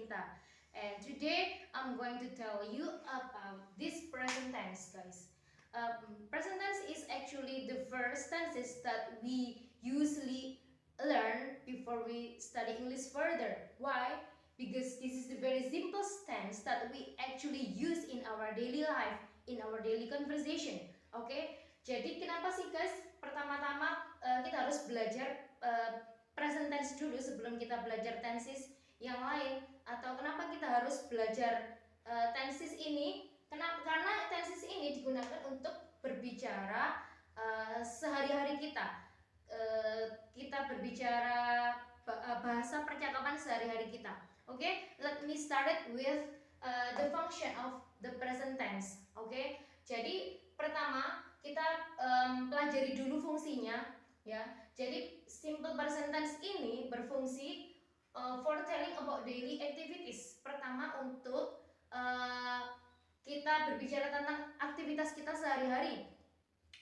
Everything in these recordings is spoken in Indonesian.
kita. And today I'm going to tell you about this present tense, guys. Present tense is actually the first tenses that we usually learn before we study English further. Why? Because this is the very simple tense that we actually use in our daily life, in our daily conversation. Oke, jadi kenapa sih guys? Pertama-tama kita harus belajar present tense dulu sebelum kita belajar tenses yang lain. Atau kenapa kita harus belajar tenses ini? Karena tenses ini digunakan untuk berbicara sehari-hari kita. Kita berbicara bahasa percakapan sehari-hari kita. Okay, let me start with the function of the present tense. Okay, jadi pertama kita pelajari dulu fungsinya, ya. Jadi simple present tense ini berfungsi for telling about daily activities. Pertama untuk kita berbicara tentang aktivitas kita sehari-hari.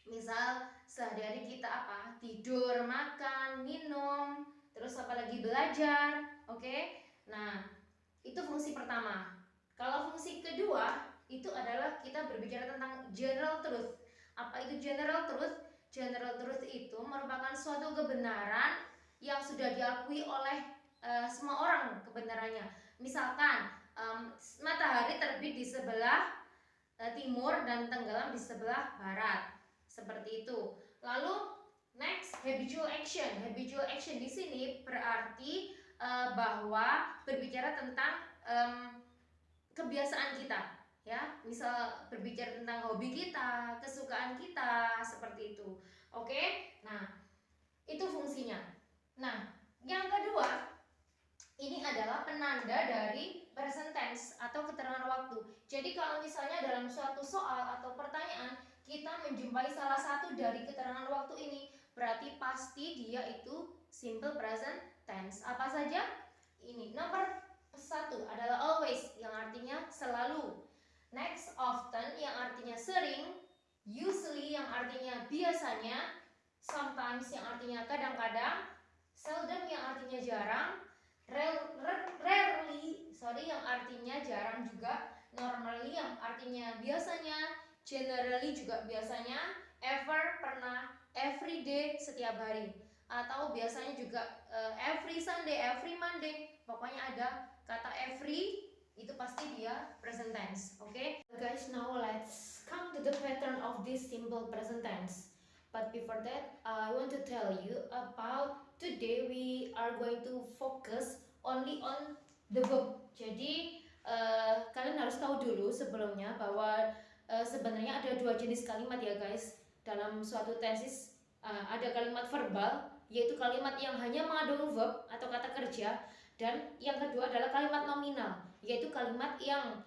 Misal sehari-hari kita apa? Tidur, makan, minum, terus apalagi belajar. Oke. Nah, itu fungsi pertama. Kalau fungsi kedua, itu adalah kita berbicara tentang general truth. Apa itu general truth? General truth itu merupakan suatu kebenaran yang sudah diakui oleh semua orang kebenarannya. Misalkan, matahari terbit di sebelah timur dan tenggelam di sebelah barat. Seperti itu. Lalu, next, habitual action. Habitual action di sini berarti bahwa berbicara tentang kebiasaan kita, ya. Misal berbicara tentang hobi kita, kesukaan kita, seperti itu. Oke? Nah, itu fungsinya. Nah, yang kedua, ini adalah penanda dari present tense atau keterangan waktu. Jadi kalau misalnya dalam suatu soal atau pertanyaan kita menjumpai salah satu dari keterangan waktu ini, berarti pasti dia itu simple present tense. Apa saja? Ini nomor 1 adalah always, yang artinya selalu. Next, often, yang artinya sering. Usually, yang artinya biasanya. Sometimes, yang artinya kadang-kadang. Seldom, yang artinya jarang. Rarely, yang artinya jarang juga. Normally, yang artinya biasanya. Generally juga biasanya. Ever, pernah. Every day, setiap hari. Atau biasanya juga every Sunday, every Monday. Pokoknya ada kata every, itu pasti dia present tense. Oke, guys, now let's come to the pattern of this simple present tense. But before that, I want to tell you about today we are going to focus only on the verb. Jadi kalian harus tahu dulu sebelumnya bahwa sebenarnya ada dua jenis kalimat ya guys. Dalam suatu tenses ada kalimat verbal, yaitu kalimat yang hanya mengandung verb atau kata kerja, dan yang kedua adalah kalimat nominal, yaitu kalimat yang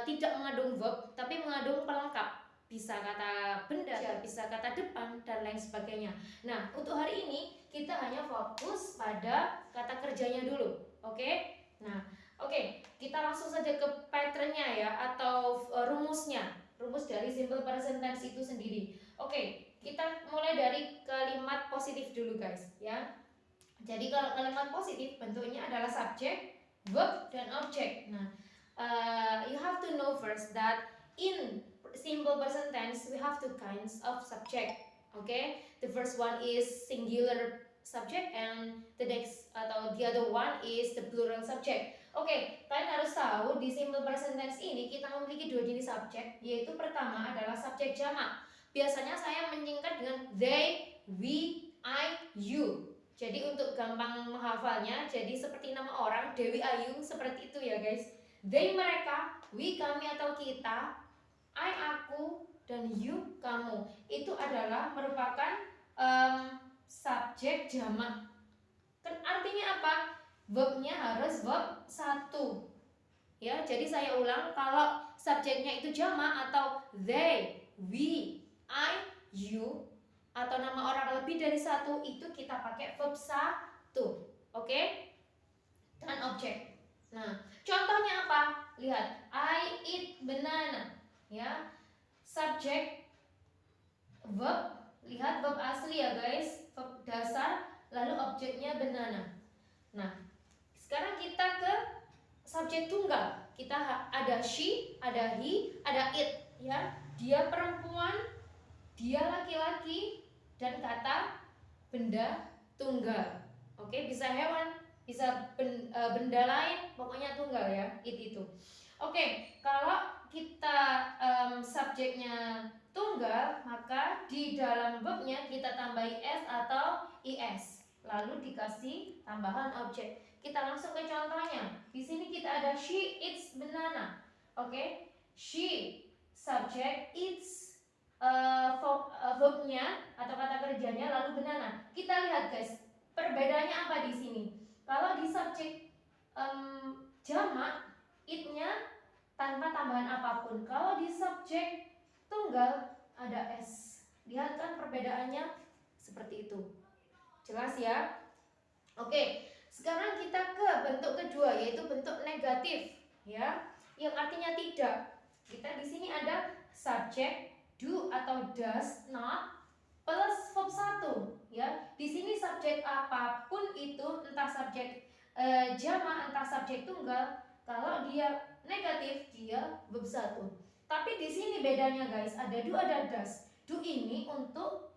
tidak mengandung verb tapi mengandung pelengkap, bisa kata benda, bisa kata depan, dan lain sebagainya. Nah, untuk hari ini kita hanya fokus pada kata kerjanya dulu. Oke? Nah, oke, kita langsung saja ke patternnya ya, atau rumusnya. Rumus dari simple present tense itu sendiri. Oke, kita mulai dari kalimat positif dulu guys ya. Jadi kalau kalimat positif bentuknya adalah subject, verb, dan object. Nah, you have to know first that in simple present tense we have two kinds of subject. Okay, the first one is singular subject and the next atau the other one is the plural subject. Oke, kalian harus tahu di simple present tense ini kita memiliki dua jenis subjek, yaitu pertama adalah subjek jamak. Biasanya saya menyingkat dengan they, we, I, you. Jadi untuk gampang menghafalnya, jadi seperti nama orang, Dewi Ayu, seperti itu ya guys. They mereka, we kami atau kita, I aku, dan you kamu. Itu adalah merupakan subjek jamak. Artinya apa? Verbnya harus verb 1. Ya, jadi saya ulang, kalau subjeknya itu jamak atau they, we, I, you, atau nama orang lebih dari 1, itu kita pakai verb 1. Oke? Dan objek. Nah, contohnya apa? Lihat, I eat banana. Ya, subjek, verb, lihat verb asli ya guys, verb dasar, lalu objeknya banana. Nah, sekarang kita ke subjek tunggal. Kita ada she, ada he, ada it, ya. Dia perempuan, dia laki-laki, dan kata benda tunggal. Oke, bisa hewan, bisa benda lain, pokoknya tunggal ya, it itu. Oke, kalau kita subjeknya tunggal, maka di dalam verbnya kita tambahi s atau is, lalu dikasih tambahan objek. Kita langsung ke contohnya. Di sini kita ada she eats banana. Oke, she subject eats verbnya atau kata kerjanya, lalu banana. Kita lihat guys, perbedaannya apa di sini? Kalau di subjek jamak, it-nya tanpa tambahan apapun. Kalau di subjek tunggal ada s. Lihat kan perbedaannya seperti itu. Jelas ya? Oke, sekarang kita ke bentuk kedua, yaitu bentuk negatif, ya, yang artinya tidak. Kita di sini ada subjek do atau does not plus verb 1, ya. Di sini subjek apapun itu, entah subjek jamak, entah subjek tunggal, kalau dia negatif dia verb 1. Tapi di sini bedanya guys, ada do, ada does. Do ini untuk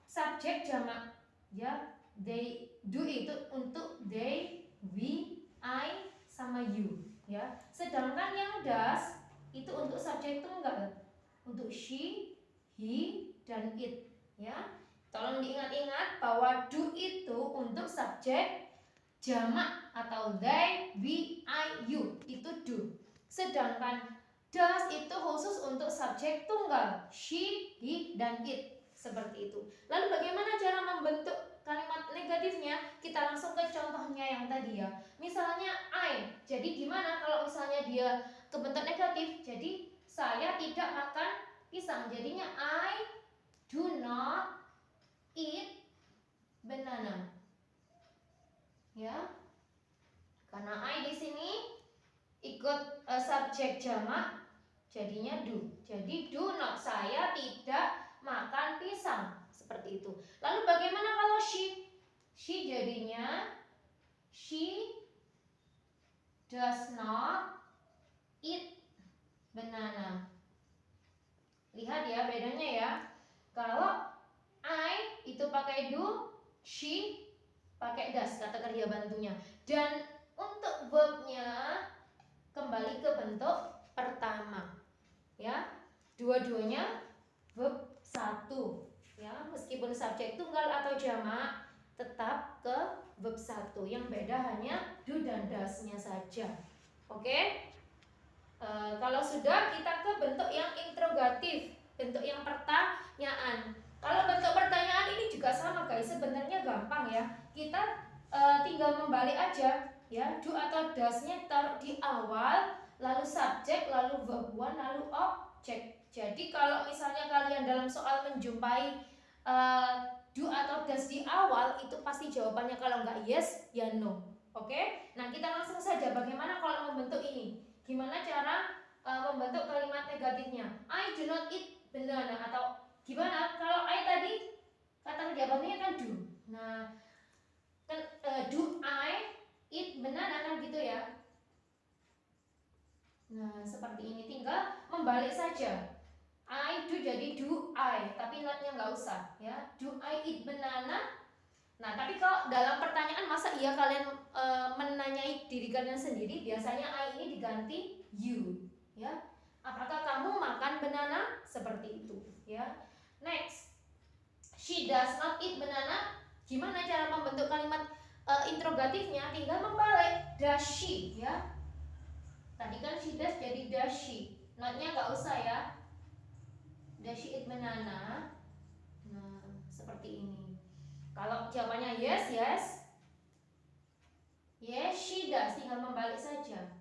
subjek jamak, ya. They, do itu untuk they, we, I, sama you, ya. Sedangkan yang does itu untuk subjek tunggal, untuk she, he, dan it, ya. Tolong diingat-ingat bahwa do itu untuk subjek jamak atau they, we, I, you, itu do. Sedangkan does itu khusus untuk subjek tunggal, she, he, dan it, seperti itu. Lalu bagaimana cara membentuk kalimat negatifnya? Kita langsung ke contohnya yang tadi ya. Misalnya I. Jadi gimana kalau misalnya dia ke bentuk negatif? Jadi saya tidak makan pisang. Jadinya I do not eat banana. Ya. Karena I di sini ikut subjek jamak, jadinya do. Jadi do not, saya tidak makan pisang, seperti itu. Lalu bagaimana kalau she? She jadinya she does not eat banana. Lihat ya bedanya ya. Kalau I itu pakai do, she pakai does, kata kerja bantunya. Dan untuk verbnya kembali ke bentuk pertama, ya. Dua-duanya verb 1, ya, meskipun subjek tunggal atau jamak tetap ke verb 1. Yang beda hanya do dan does-nya saja. Oke? Kalau sudah, kita ke bentuk yang interrogatif, bentuk yang pertanyaan. Kalau bentuk pertanyaan ini juga sama guys, sebenarnya gampang ya. Kita tinggal membalik aja, ya. Do atau does-nya taruh di awal, lalu subjek, lalu verb 1, lalu objek. Jadi kalau misalnya kalian dalam soal menjumpai do atau does di awal, itu pasti jawabannya kalau nggak yes, ya no. Oke? Nah, kita langsung saja bagaimana kalau membentuk ini. Gimana cara membentuk kalimat negatifnya? I do not eat banana, atau gimana kalau I tadi kata jawabannya kan do. Nah, kan do I eat banana, kan gitu ya. Nah, seperti ini, tinggal membalik saja. I do jadi do I, tapi notnya nggak usah, ya. Do I eat banana? Nah, tapi kalau dalam pertanyaan, masa iya kalian menanyai diri kalian sendiri? Biasanya I ini diganti you, ya. Apakah kamu makan banana? Seperti itu, ya. Next, she does not eat banana. Gimana cara membentuk kalimat interrogatifnya? Tinggal membalik, does she, ya. Tadi kan she does jadi does she. Notnya nggak usah ya. Does she eat banana? Nah, seperti ini. Kalau jawabannya yes, yes. Yes, she does. Tinggal membalik saja.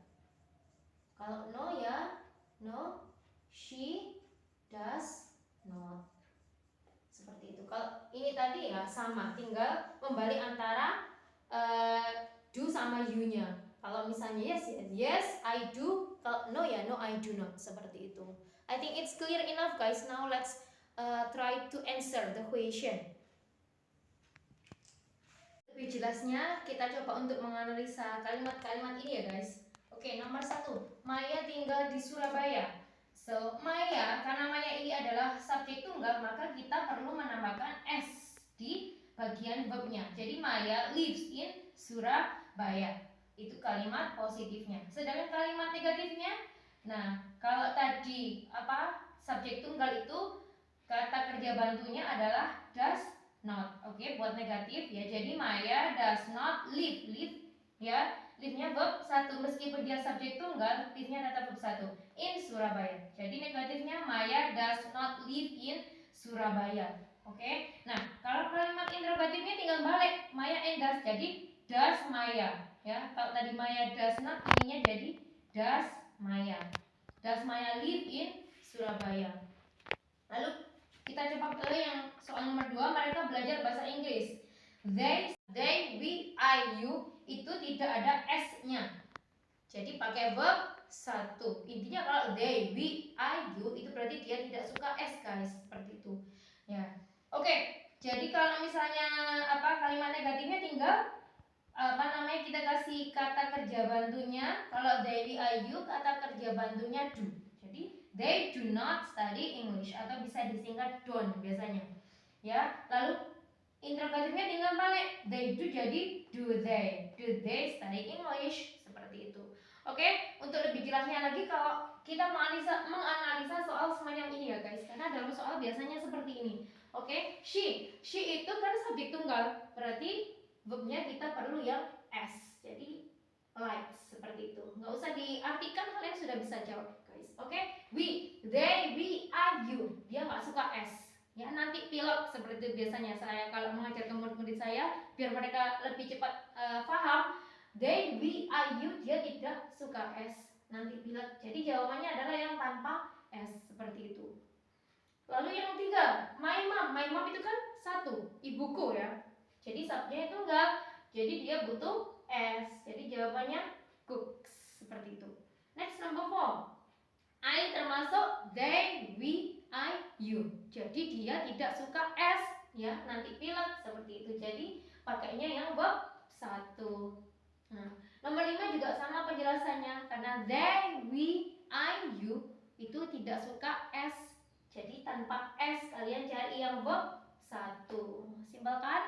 Kalau no ya, no, she does not. Seperti itu. Kalau ini tadi ya sama, tinggal membalik antara do sama you-nya. Kalau misalnya yes, yes, yes, I do. Kalau no ya, no, I do not. Seperti itu. I think it's clear enough guys. Now let's try to answer the question. Lebih jelasnya kita coba untuk menganalisa kalimat-kalimat ini ya guys. Oke, nomor 1, Maya tinggal di Surabaya. So, Maya, karena Maya ini adalah subjek tunggal, maka kita perlu menambahkan S di bagian verbnya. Jadi Maya lives in Surabaya. Itu kalimat positifnya. Sedangkan kalimat negatifnya, nah kalau tadi subjek tunggal itu kata kerja bantunya adalah does not. Oke, buat negatif ya. Jadi Maya does not live. Live ya. Live-nya verb 1, meskipun dia subjek tunggal, live-nya tetap verb 1 in Surabaya. Jadi negatifnya Maya does not live in Surabaya. Oke. Nah, kalau kalimat interrogatifnya tinggal balik Maya and does. Jadi does Maya ya. Kalau tadi Maya does not, ininya jadi does Maya. Does Maya live in Surabaya? Lalu kita coba ke yang soal nomor 2, mereka belajar bahasa Inggris. They, we, I, you itu tidak ada S-nya. Jadi pakai verb 1. Intinya kalau they, we, I, you itu berarti dia tidak suka S guys, seperti itu. Ya. Oke. Jadi kalau misalnya kalimat negatifnya tinggal kita kasih kata kerja bantunya. Kalau they, we, I, you kata kerja bantunya do. Jadi they do not study English atau bisa disingkat don't biasanya. Ya, lalu interrogatifnya tinggal balik. They do jadi do they. Do they study English? Seperti itu. Oke, untuk lebih jelasnya lagi kalau kita menganalisa soal semacam ini ya guys. Karena dalam soal biasanya seperti ini. Oke, she itu kan subjek tunggal. Berarti verbnya kita perlu yang S. Jadi likes seperti itu. Nggak usah diartikan, kalian sudah bisa jawab guys. Oke, we, they, we, I, you. Dia nggak suka S. Ya, nanti pilot seperti itu biasanya saya kalau mengajar ke murid-murid saya biar mereka lebih cepat paham. They, we, I, you dia tidak suka S. Nanti pilot. Jadi jawabannya adalah yang tanpa S seperti itu. Lalu yang 3, my mom. My mom itu kan 1, ibuku ya. Jadi subjeknya itu enggak. Jadi dia butuh S. Jadi jawabannya cooks seperti itu. Next number 4. I termasuk they, we, I, you. Jadi dia tidak suka S ya, nanti pilot seperti itu. Jadi pakainya yang verb 1. Nah, nomor 5 juga sama penjelasannya karena they, we, I, you itu tidak suka S. Jadi tanpa S kalian cari yang verb 1. Simpel kan?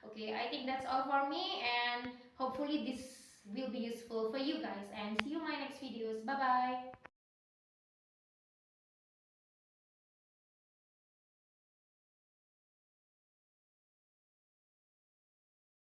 Okay, I think that's all for me and hopefully this will be useful for you guys and see you in my next videos. Bye bye.